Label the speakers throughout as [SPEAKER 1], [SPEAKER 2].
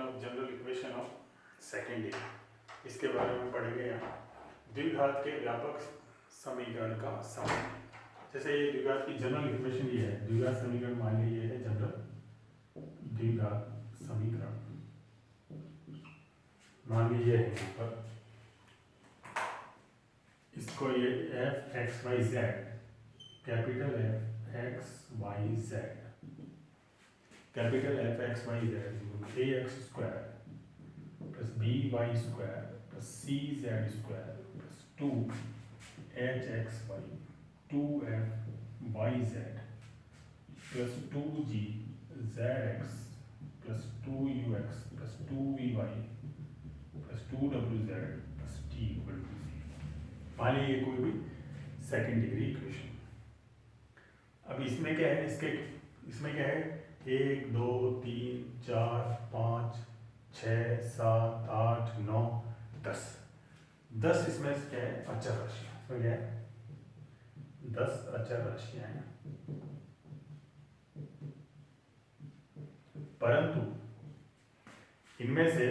[SPEAKER 1] Of general equation of second degree, इसके बारे में पढ़ेंगे यहाँ। द्विघात के व्यापक समीकरण का समाधान। जैसे ये द्विघात की जनरल इक्वेशन ये है, द्विघात समीकरण मान लीजिए ये है जनरल द्विघात समीकरण, मान लीजिए यहाँ पर इसको ये F x Y Z, capital F x Y Z, capital F x Y Z A x square plus B Y square plus C Z square plus 2 H x Y 2 F Y Z plus 2 G Z x plus 2 you x plus 2 V Y plus 2 W Z plus T equal to 0। मान लीजिए कोई भी second degree equation. अब इसमें क्या है, इसमें क्या है 1 2 3 4 5 6 7 8 9 10 इसमें क्या है अचर राशियां। इसमें क्या है 10 अचर राशियां हैं, परंतु इनमें से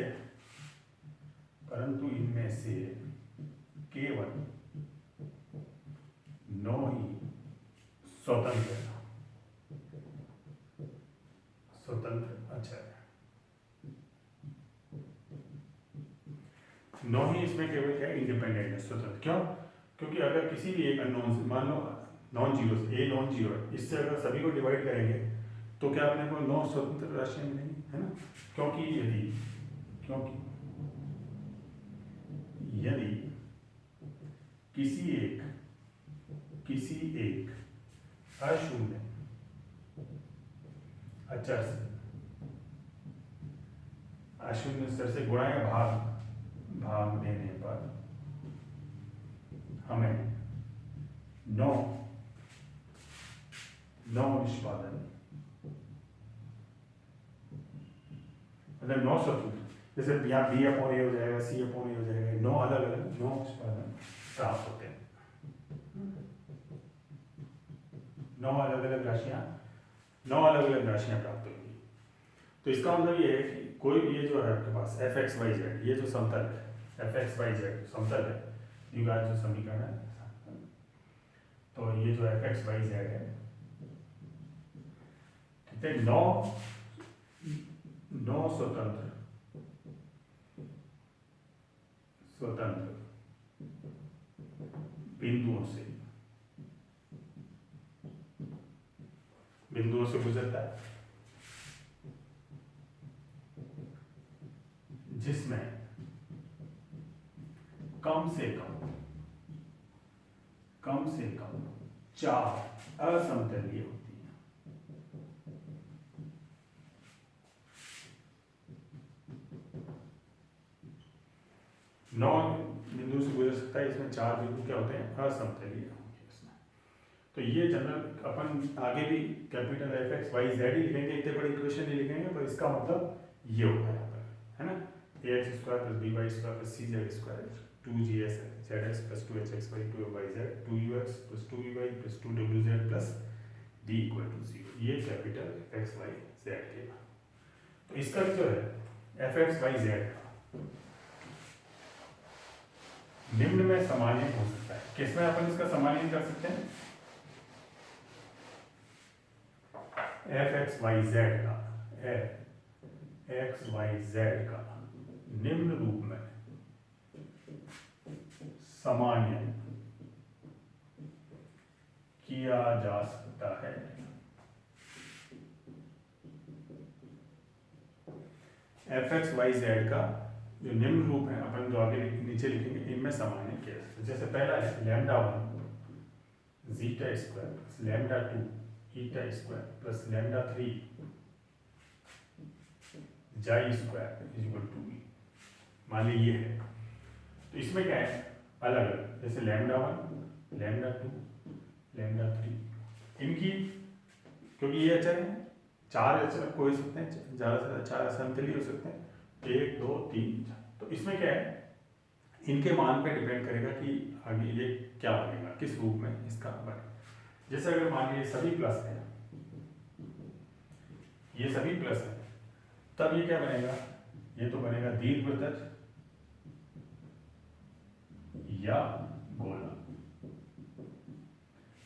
[SPEAKER 1] केवल 9 ही स्वतंत्र अचर है। 9 ही इसमें केवल क्या इंडिपेंडेंट है, स्वतंत्र। क्यों? क्योंकि अगर किसी भी एक अननोन, मान लो non zero a non zero है, इससे अगर सभी को डिवाइड करेंगे तो क्या अपने को 9 स्वतंत्र राशियां मिलेंगी, है ना। क्योंकि यदि किसी एक अशून्य अचर से गुणा या भाग देने पर हमें 9 निष्पादन, मतलब 9 स्वतंत्र, जैसे यहाँ बी अपॉन ए हो जाएगा, सी अपॉन ए हो जाएगा, 9 अलग अलग 9 निष्पादन प्राप्त होते हैं। 9 अलग अलग राशियां प्राप्त होंगी। तो इसका मतलब ये है कि कोई भी ये जो है आपके पास एफ एक्स वाई जेड, ये जो समतल है, एफ एक्स वाई जेड समतल है, द्विघात जो समीकरण है, तो ये जो एफ एक्स वाई जेड है, ठीक है, 9 स्वतंत्र बिंदुओं से गुजरता है, जिसमें कम से कम 4 असमतलीय होती है। नौ बिंदु से गुजर सकता है, इसमें 4 बिंदु क्या होते हैं असमतलीय होंगे इसमें। तो ये जनरल अपन आगे भी capital F x Y Z ही लिखेंगे, इतने बड़े इक्वेशन नहीं लिखेंगे, पर इसका मतलब ये होगा यहाँ पर, है ना। A x square plus B Y square plus C Z square 2 g s z x plus 2 H x Y 2 y z 2 you x plus 2 u y plus 2 W Z plus d equal to 0। ये capital x Y Z के। तो इसका जो है F x Y Z निम्न में समानीय हो सकता है। किसमें अपन इसका समानीय कर सकते हैं? एफ एक्स वाई जेड का निम्न रूप में सामान्य किया जा सकता है। एफ एक्स वाई जेड का जो निम्न रूप है, अपन जो आगे नीचे लिखेंगे, इनमें सामान्य किया जाता है। जैसे पहला है λ1 जीटा स्क्वायर प्लस λ2 ईटा स्क्वायर प्लस λ3 जाई स्क्वायर इक्वल टू ई। मान लीजिए ये है, तो इसमें क्या है अलग अलग, जैसे λ1 λ2 λ3, इनकी क्योंकि ये अचर है, 4 अचर हो सकते हैं, ज़्यादा से ज़्यादा 4 असमतलीय हो सकते हैं, 1 2 3 4। तो इसमें क्या है, इनके मान पे डिपेंड करेगा कि आगे ये क्या बनेगा, किस रूप में इसका बनेगा। जैसे अगर मान लीजिए सभी प्लस है, ये सभी प्लस है, तब ये क्या बनेगा ये तो बनेगा दीर्घवृत्त या गोला।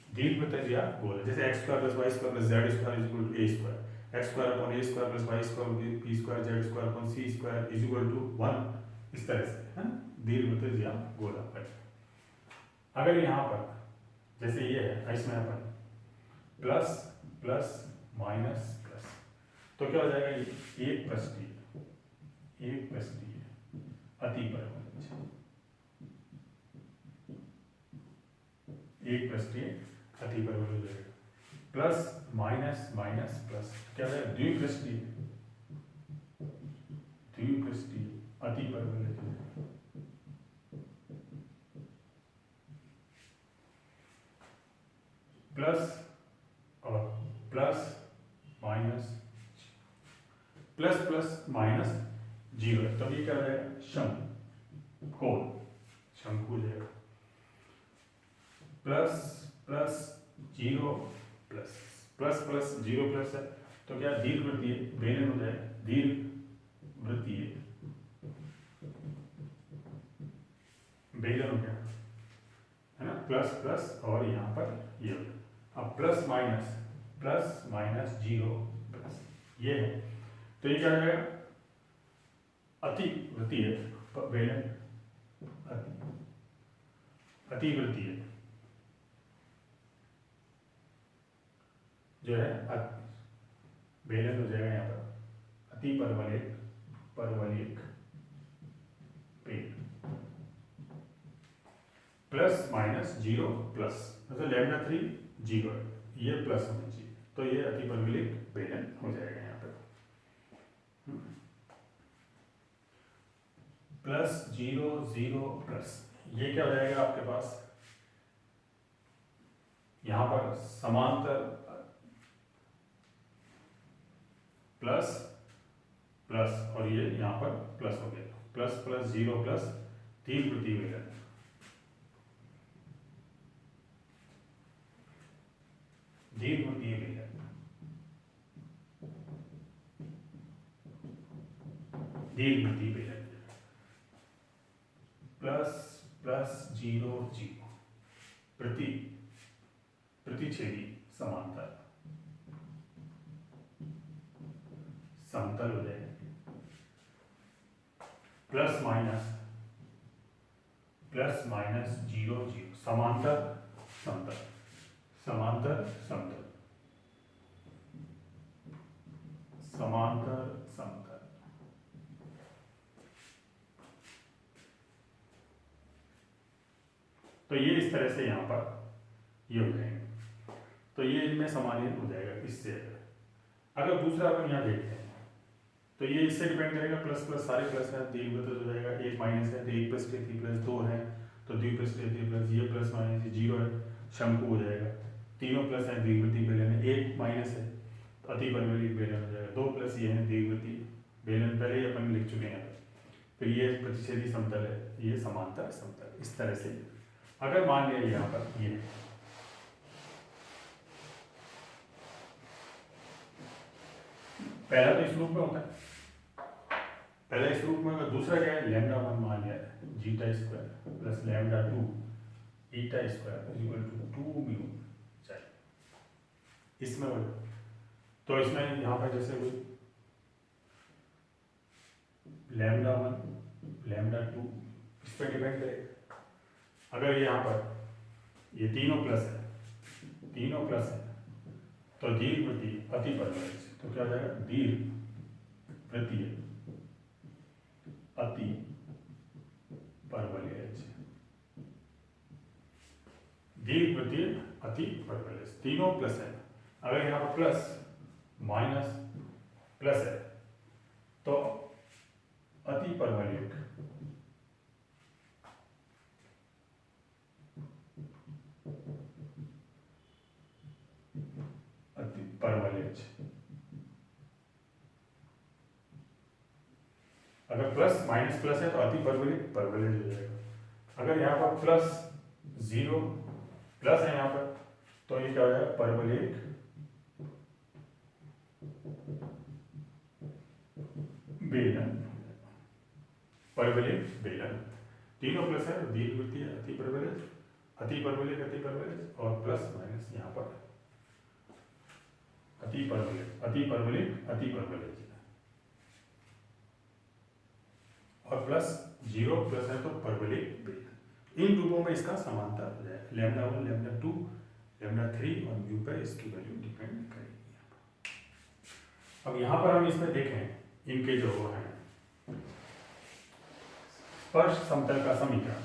[SPEAKER 1] दीर्घवृत्त या गोला, जैसे X square plus Y square plus Z square is equal to A square, x square upon A square plus Y square B square Z square upon C square is equal to 1, इस तरह से है दीर्घवृत्त या गोला। अगर यहाँ पर जैसे ये है, इसमें अपन प्लस प्लस माइनस प्लस, तो क्या हो जाएगा, ये एक पृष्ठीय अतिपरवलय, एक पृष्ठीय अतिपरवलय हो जाएगा। प्लस माइनस माइनस प्लस क्या हो जाएगा, द्विपृष्ठीय अतिपरवलय। प्लस और plus minus, plus plus minus zero, तो ये क्या हो जाएगा, शंकु हो जाएगा। Plus plus zero plus, plus plus zero plus है, तो क्या दीर्घवृत्तीय बेलन हो जाएगा, दीर्घवृत्तीय बेलन हो गया, है ना, प्लस प्लस और यहाँ पर ये हो गया। अब प्लस माइनस जीरो प्लस ये है, तो ये क्या हो जाएगा, अतिवृत्तीय बेलन, अतिवृत्तीय जो है बेलन हो जाएगा यहाँ पर परवलयिक पेन। प्लस माइनस जीरो प्लस, मतलब लैम्डा 3 जीरो है, ये प्लस होना चाहिए, तो ये अतिपरवलयिक बेलन हो जाएगा यहाँ पर। प्लस जीरो जीरो प्लस, ये क्या हो जाएगा आपके पास, यहाँ पर समांतर प्लस प्लस और ये यहाँ पर प्लस हो गया, प्लस प्लस जीरो प्लस दीर्घवृत्तीय बेलन, दीर्घवृत्तीय बेलन, दीर्घवृत्तीय बेलन, प्लस प्लस जीरो जीरो प्रतिच्छेदी समांतर समतल हो जाएगा। प्लस माइनस जीरो जीरो समांतर समतल, समांतर समतल, समांतर समतल। तो ये इस तरह से यहाँ पर ये हो जाएंगे, तो ये इनमें समानित हो जाएगा इससे। अगर दूसरा अपन यहाँ देखते हैं तो ये इससे डिपेंड करेगा, प्लस प्लस सारे प्लस है, दीर्घवृत्त हो जाएगा, एक माइनस है तो एक प्लस प्लस दो है तो द्विपृष्ठीय प्लस, ये प्लस माइनस ये जीरो है, शंकु हो जाएगा। तीनों प्लस है दीर्घवृत्तीय बेलन है, एक माइनस है तो अतिपरवलयिक बेलन हो जाएगा, दो प्लस ये है दीर्घवृत्तीय बेलन, पहले ही अपन लिख चुके हैं। फिर ये प्रतिच्छेदी समतल है, ये समांतर समतल, इस तरह से। अगर मान लिया यहाँ पर ये पहला तो इस रूप में होता है, पहला इस रूप में, अगर दूसरा क्या है, लैम्डा 1 मान लिया है, zeta square plus lambda 2 eta square is equal to 2 mu चाहिए, इसमें हो, तो इसमें यहाँ पर जैसे कोई लैम्डा 1 लैम्डा 2 इस पर डिपेंड करेगा। अगर यहाँ पर ये तीनों प्लस है तो दीर्घवृत्तीय अतिपरवलय, तो क्या हो जाएगा, दीर्घवृत्तीय अतिपरवलय, दीर्घवृत्तीय अतिपरवलय, तीनों प्लस है। अगर यहाँ पर प्लस माइनस प्लस है तो अतिपरवलयिक अतिपरवलय, अगर प्लस माइनस प्लस है तो अतिपरवलयिक परवलय हो जाएगा। अगर यहाँ पर प्लस जीरो प्लस है यहाँ पर तो ये क्या हो जाएगा, परवलयिक बेलन परवलयिक बेलन, तीनों प्लस है, दीर्घवृत्तीय, अति परवलयिक, अति परवलयिक, अति परवलयिक और प्लस माइनस यहाँ पर अति परवलयिक, अति परवलयिक, अति परवलयिक और प्लस 0 प्लस है तो परवलयिक बेलन। इन रूपों में इसका समांतर है, लैम्डा 1, लैम्डा 2, लैम्डा 3 और म्यू पर इसकी वैल्यू डिपेंड करेगी। अब यहाँ पर हम इसमें देखें इनके जो है स्पर्श समतल का समीकरण,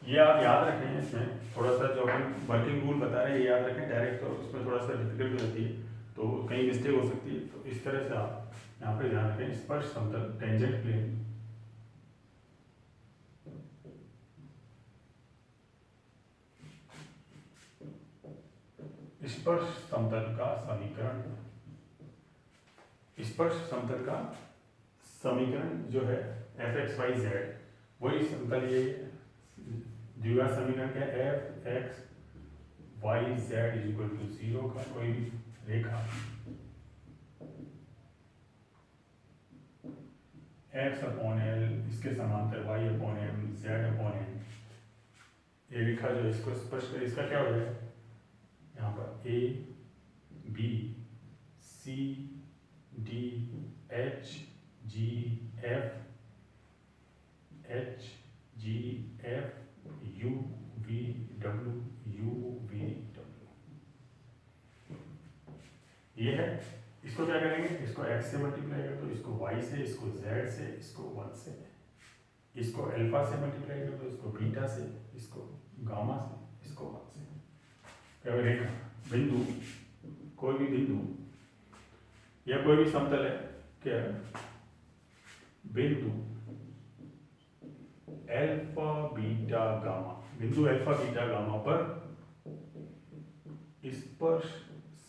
[SPEAKER 1] ये आप याद रखें। इसमें थोड़ा सा जो हम वर्किंग रूल बता रहे हैं ये याद रखें, डायरेक्ट तो उसमें थोड़ा सा डिफिकल्ट हो जाती है, तो कहीं मिस्टेक हो सकती है। तो इस तरह से आप यहाँ पे ध्यान रखें, स्पर्श समतल टेंजेंट प्लेन स्पर्श समतल का समीकरण, स्पर्श समतल का समीकरण जो है एफ एक्स वाई जेड, वही समतल ये द्विघात समीकरण क्या है, F x Y Z is equal to 0 का कोई भी रेखा एक्स अपॉन एल इसके समांतर Y upon M Z upon N, ये रेखा जो इसको स्पर्श करे, इसका क्या हो जाएगा यहाँ पर A B C D H ji F H ji F U V W U V W, ये है। इसको क्या करेंगे, इसको x से मल्टीप्लाई कर दो, इसको y से, इसको z से, इसको 1 से, इसको अल्फा से मल्टीप्लाई कर दो, इसको बीटा से, इसको गामा से, इसको 1 से। क्या रेखा बिंदु, कोई भी बिंदु या कोई भी समतल है, क्या बिंदु अल्फा बीटा गामा, बिंदु अल्फा बीटा गामा पर स्पर्श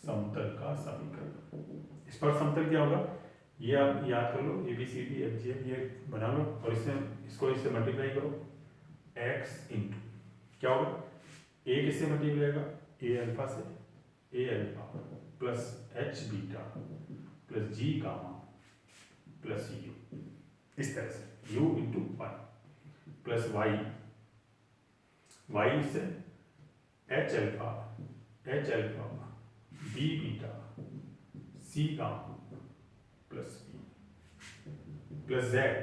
[SPEAKER 1] समतल का समीकरण। स्पर्श समतल क्या होगा, ये आप याद कर लो, a B C d f g F ये बना लो और इसको इससे मल्टीप्लाई करो, x इंटू क्या होगा, ए किससे मल्टीप्लाई होगा, ए अल्फा से, a alpha plus h beta plus g gamma plus u, इस तरह से u into y plus y, y से h alpha b beta c gamma plus B plus z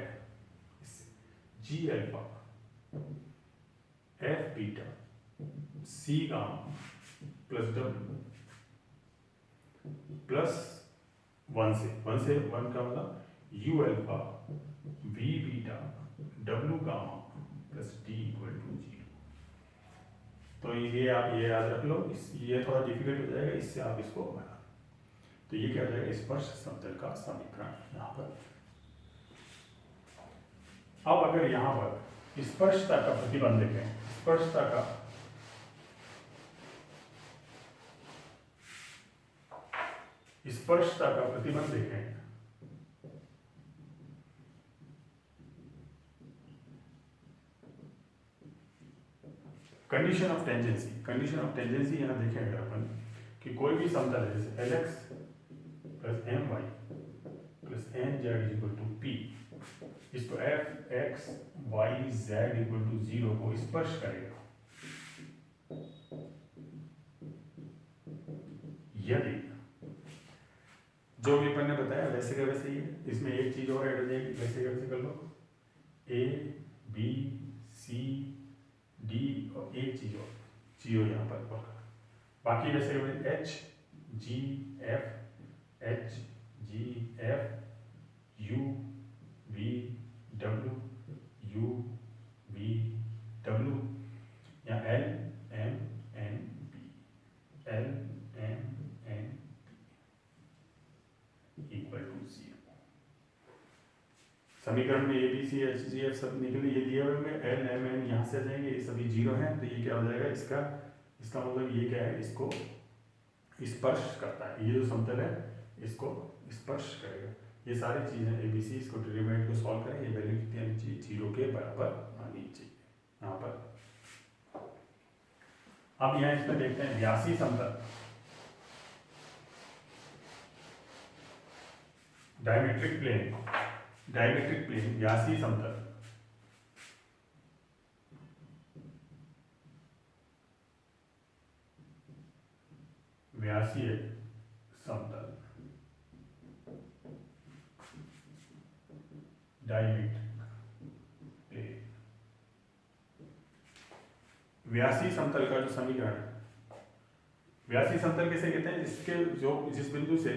[SPEAKER 1] g alpha f beta c gamma plus डब्ल्यू plus 1 से 1 का मतलब u alpha v beta डब्ल्यू gamma plus d equal to 0। तो ये आप ये याद रख लो, ये थोड़ा डिफिकल्ट हो जाएगा, इससे आप इसको बना, तो ये क्या हो जाएगा, स्पर्श समतल का समीकरण यहाँ पर। अब अगर यहाँ पर स्पर्शता का प्रतिबंध देखें, स्पर्शता का प्रतिबंध देखें, कंडीशन ऑफ टेंजेंसी यहाँ देखें अगर अपन कि कोई भी समतल है जैसे l x plus m y plus n z is equal to p, इसको f x Y Z equal to 0 को स्पर्श करेगा यदि जो भी अपन ने बताया वैसे का वैसे ही है। इसमें एक चीज और ऐड हो जाएगी, वैसे का वैसे कर लो, ए बी सी डी और एक चीज और जीरो यहाँ पर, बाकी वैसे एच जी F U V W U V W या L M N B L M N equal to 0। समीकरण में A B C H G F सब निकले, ये दिए हुए होंगे, एल एम एन यहाँ से आ जाएंगे, ये सभी 0 हैं, तो ये क्या हो जाएगा, इसका मतलब ये क्या है, इसको स्पर्श करता है, ये जो समतल है इसको स्पर्श करेगा। ये सारी चीज़ें ए बी सी, इसको डेरिवेटिव को सॉल्व करें, ये वैल्यू कितनी आनी चाहिए, 0 के बराबर आनी चाहिए यहाँ पर। अब यहाँ इसमें देखते हैं व्यासी समतल, डायमेट्रिक प्लेन, डायमेट्रिक प्लेन व्यासीय समतल, व्यासीय समतल, डायमेट्रिक प्लेन। व्यासीय समतल का जो समीकरण है, व्यासीय समतल किसे कहते हैं? जिस बिंदु से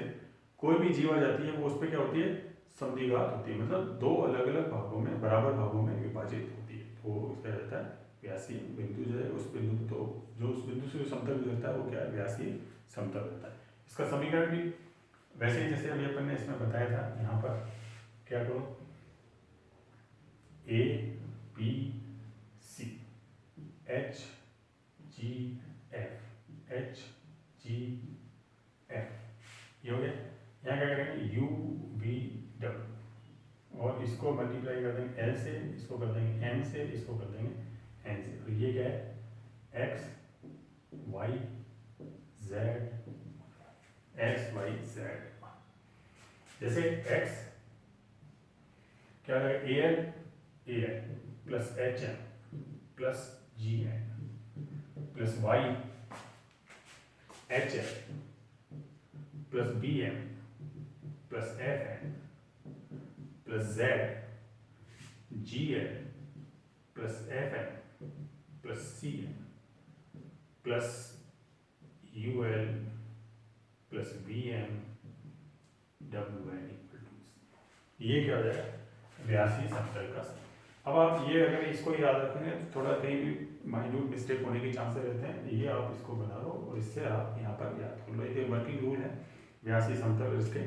[SPEAKER 1] कोई भी जीव आ जाती है वो उस पर क्या होती है? समद्विघात होती है, मतलब दो अलग अलग भागों में, बराबर भागों में विभाजित होती है, तो क्या रहता है? व्यासीय बिंदु जो है उस बिंदु, तो जो उस बिंदु से जो समतल गुजरता है वो क्या है? व्यासीय समतल रहता है। इसका समीकरण भी वैसे ही जैसे अभी अपन ने इसमें बताया था, यहाँ पर क्या करो, A B C H G F, H ji F, ये हो गया। यहाँ क्या करेंगे? यू वी डब्ल्यू, और इसको मल्टीप्लाई कर देंगे एल से, इसको कर देंगे एम से, इसको कर देंगे एन से, तो ये क्या है? X Y z, x Y z. जैसे एक्स क्या है? A n plus h n plus g n plus y h n plus b m plus f n plus z g n plus f n plus c n plus u l plus b m डब्ल्यू n equal to. ये क्या हो जाएगा? व्यासीय समतल का। अब आप ये अगर इसको याद रखेंगे तो थोड़ा कहीं भी माइन्यूट मिस्टेक होने के चांसेस रहते हैं, ये आप इसको बना लो और इससे आप यहाँ पर याद कर लो। ये वर्किंग रूल है व्यासीय समतल इसके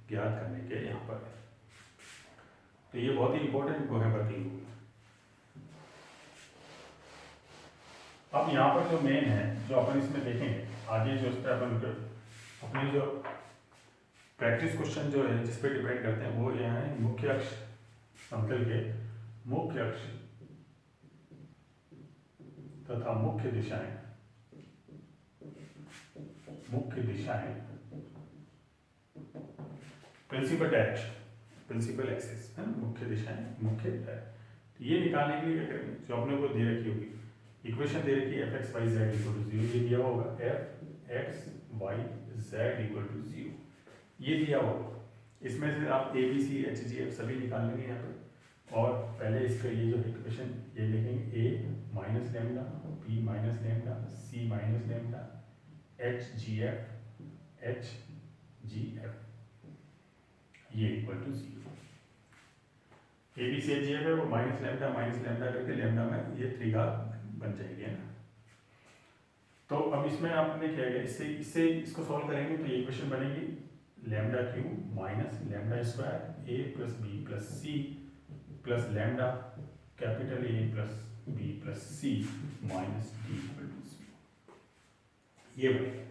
[SPEAKER 1] ज्ञात करने के यहाँ पर, तो ये बहुत ही इंपॉर्टेंट वो है वर्किंग रूल। अब यहाँ पर जो मेन है, जो अपन इसमें देखेंगे आगे, जो इस पर अपन अपने जो प्रैक्टिस क्वेश्चन जो है जिस पे डिपेंड करते हैं, वो यहाँ है मुख्य अक्ष समतल के मुख्य अक्ष तथा मुख्य दिशाएं, मुख्य दिशाएं, प्रिंसिपल डायरेक्शन, प्रिंसिपल एक्सिस है, मुख्य दिशाएं, मुख्य डायरेक्शन। ये निकालने के लिए क्या करेंगे? जो अपने को दे रखी होगी इक्वेशन, दे रखी है F x Y Z equal to 0, ये दिया होगा F x Y Z equal to 0, ये दिया होगा। इसमें से आप A B C H G F सभी निकाल लेंगे यहाँ पे, और पहले इसका ये जो इक्वेशन ये लिखेंगे a minus lambda, b minus lambda, c minus lambda, h ji F ये equal to 0। A B C H G f है वो माइनस लेमडा करके लेमडा में ये त्रिघात बन जाएगी, है ना। तो अब इसमें आपने क्या किया, इससे इसको सॉल्व करेंगे तो ये इक्वेशन बनेगी lambda Q minus lambda square A plus B plus C plus lambda capital A plus B plus C minus D equal to 0, ये बनेगा।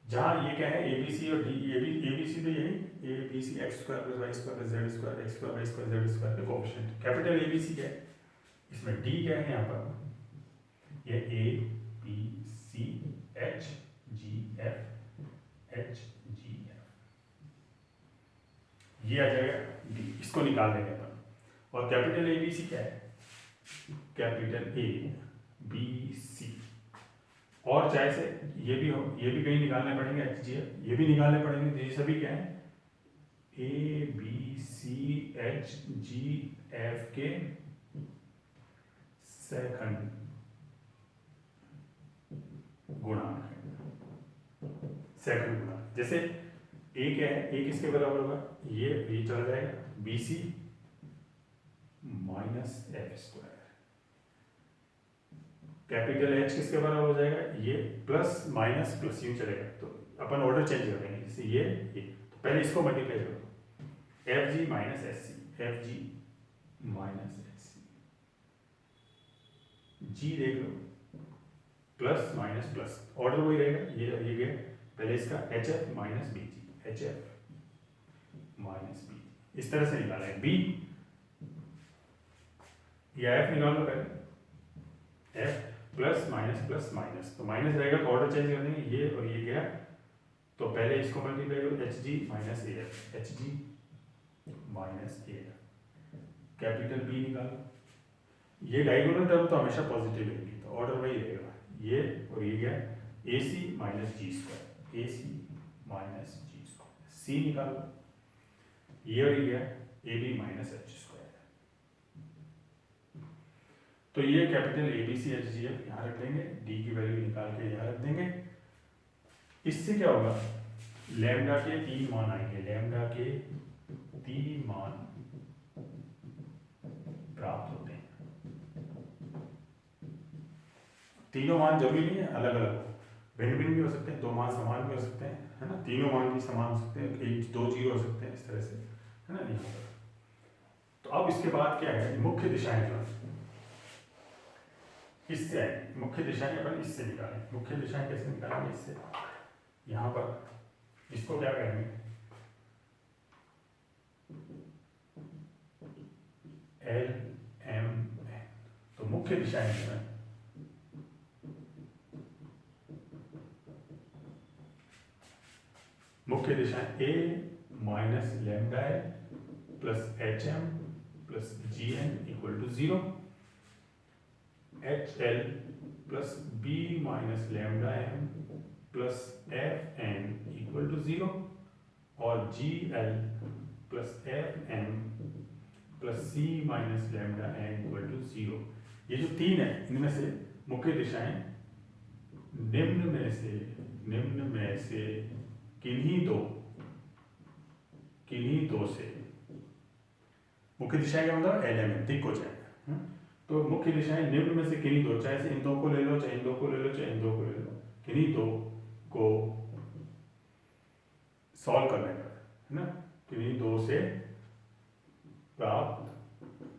[SPEAKER 1] जहाँ ये क्या है ए बी सी और डी, ए बी सी तो यही a B c x square plus Y square plus Z square, x square y square Z square के coefficient, capital A B C क्या है, इसमें डी क्या है यहाँ पर, ये A B C H G F ये आ जाएगा डी, इसको निकाल देंगे अपन। और कैपिटल ए बी सी क्या है? कैपिटल ए बी सी, और चाहे से ये भी हो, ये भी कहीं निकालने पड़ेंगे एच जी एफ, ये भी निकालने पड़ेंगे, तो ये सभी क्या है? A B C H G F के सेकंड गुणांक, सेकंड गुणांक। जैसे ए क्या है? ए किसके बराबर होगा? ये चला जाएगा B C minus F square, capital H किसके बराबर हो जाएगा? ये प्लस माइनस प्लस यूं चलेगा, तो अपन ऑर्डर चेंज कर देंगे, जैसे ये तो पहले इसको मल्टीप्लाई करो, f g minus s c, f g minus s c, जी देख लो प्लस माइनस प्लस, ऑर्डर वही रहेगा, ये गया पहले इसका h f minus b g, h f minus b, इस तरह से निकाला है। बी या एफ निकालो पहले, एफ प्लस माइनस, तो माइनस रहेगा तो ऑर्डर चेंज कर देंगे, ये और ये गया, तो पहले इसको मल्टीप्लाई करो H G minus A F, H G minus A, capital B निकालो। ये डायगोनल टर्म तो हमेशा पॉजिटिव रहेगी, तो ऑर्डर वही रहेगा, ये और ये क्या है, A C minus G square, A C minus G square, C निकालो, ये और ये ए बी माइनस एच स्क्वायर। तो ये capital A B C H G F यहाँ रख देंगे, डी की वैल्यू निकाल के यहाँ रख देंगे। इससे क्या होगा, लैम्डा के 3 मान आएंगे, लैम्डा के 3 मान प्राप्त होते हैं। तीनों मान जरूरी नहीं है अलग अलग हो, भिन्न भिन्न भी हो सकते हैं, 2 मान समान भी हो सकते हैं, है ना, तीनों मान भी समान हो सकते हैं, 1 2 जीरो हो सकते हैं, इस तरह से, है ना, यहाँ पर। तो अब इसके बाद क्या है, मुख्य दिशाएं जो है इससे आएंगी, मुख्य दिशाएं अपन इससे निकालें। मुख्य दिशाएं कैसे निकालेंगे, इससे यहाँ पर इसको क्या करेंगे, एल एम एन। तो मुख्य दिशाएं जो है मुख्य दिशाएं a minus lambda l plus h m plus g n equal to 0, h l plus b minus lambda m plus f n equal to 0, और g l plus f m plus C minus lambda n equal to 0। ये जो 3 है, इनमें से मुख्य दिशाएं निम्न में से किन्हीं दो से, मुख्य दिशाएं का मतलब एलिमेंट दिक् हो जाएगा। तो मुख्य दिशाएं निम्न में से किन्हीं दो, चाहे से इन दो को ले लो, चाहे इन दो को ले लो, चाहे इन दो को ले लो, किन्हीं दो को सॉल्व करने पर, है ना, किन्हीं दो से प्राप्त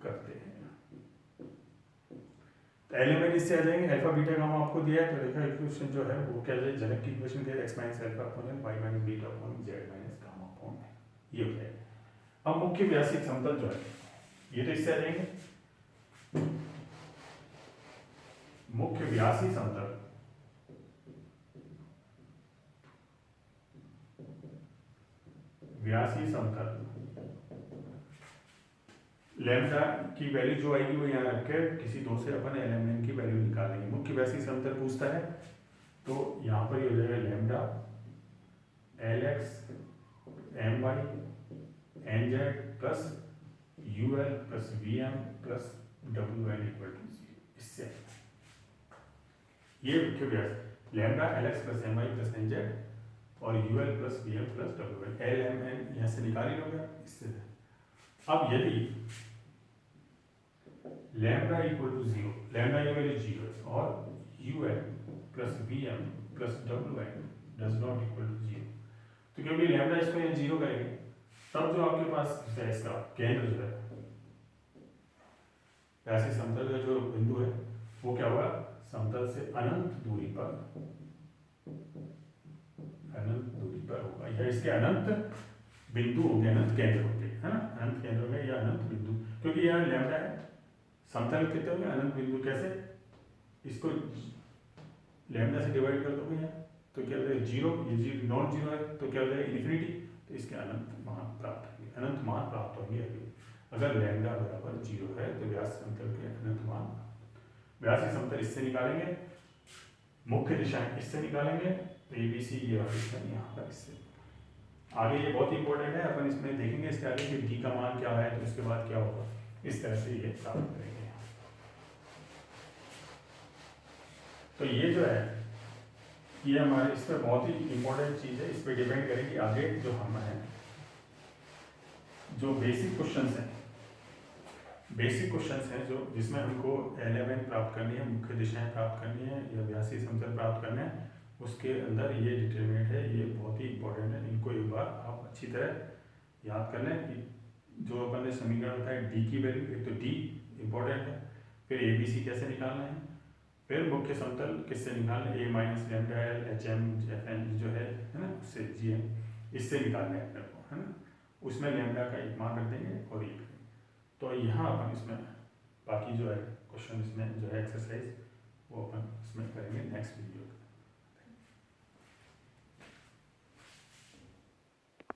[SPEAKER 1] करते हैं। तो एलिमेंट इससे आ जाएंगे, अल्फा बीटा का हम आपको दिया है, तो देखा इक्वेशन जो है वो क्या है, जनक की इक्वेशन के x minus alpha upon y minus beta upon z minus gamma upon, ये हो जाएगा। अब मुख्य व्यासिक समतल जो है ये तो इससे आ जाएंगे, मुख्य व्यासी समतल लैम्डा की वैल्यू जो आएगी वो यहाँ रख के किसी दो से अपन एलिमेंट की वैल्यू निकालेंगे। मुख्य व्यासी समतल पूछता है तो यहाँ पर ये हो जाएगा lambda l x m y n z plus u l plus v m plus W n equal to 0। इससे ये मुख्य व्यास lambda l x plus m y plus n z और u l plus v m plus W n, l M n यहाँ से निकाल ही लोगे इससे। अब यदि लैम्डा इक्वल टू 0, लैम्डा की वैल्यू 0 है और u l plus v m plus W N does not equal to 0, तो क्योंकि लैम्डा इसको यहाँ 0 करेंगे, तब जो आपके पास है इसका केंद्र जो है ऐसे समतल का जो बिंदु है वो क्या होगा, समतल से अनंत दूरी पर होगा, या इसके अनंत बिंदु होंगे, अनंत केंद्र होंगे, है ना, अनंत केंद्र होंगे या अनंत बिंदु, क्योंकि यहाँ लैम्डा है, समतल कितने होंगे, अनंत बिंदु। कैसे, इसको लैम्डा से डिवाइड कर दोगे यहाँ तो क्या हो जाएगा 0, ये 0 नॉन 0 है तो क्या हो जाएगा इन्फिनिटी, तो इसके अनंत मान प्राप्त होंगे, अनंत मान प्राप्त होंगे। अगर लैम्डा बराबर 0 है तो व्यास समतल के अनंत मान, व्यासी समतल इससे निकालेंगे, मुख्य दिशाएं इससे निकालेंगे, तो ए बी सी ये वाली यहाँ पर इससे आगे, ये बहुत इंपॉर्टेंट है, अपन इसमें देखेंगे इसके आगे कि डी का मान क्या है तो इसके बाद क्या होगा, इस तरह से ये प्राप्त करेंगे। तो ये जो है ये हमारे इस पर बहुत ही इंपॉर्टेंट चीज़ है, इस पर डिपेंड करेगी आगे जो हम हैं, जो बेसिक क्वेश्चंस हैं जो जिसमें हमको एलिमेंट प्राप्त करनी है, मुख्य दिशाएं प्राप्त करनी है या व्यासी समतल प्राप्त करना है, उसके अंदर ये डिटरमिनेंट है, ये बहुत ही इंपॉर्टेंट है। इनको एक बार आप अच्छी तरह याद कर लें कि जो अपन ने समीकरण बताया डी की वैल्यू, एक तो डी इंपॉर्टेंट है, फिर ए बी सी कैसे निकालना है, फिर मुख्य समतल किससे निकालना है, a minus lambda l h m f n जो है ना, उससे जी एम, इससे निकालना है अपने को, है ना, उसमें लैम्डा का एक मान रख देंगे और एक, तो यहाँ अपन इसमें बाकी जो है क्वेश्चन इसमें जो है एक्सरसाइज वो अपन इसमें करेंगे नेक्स्ट वीडियो।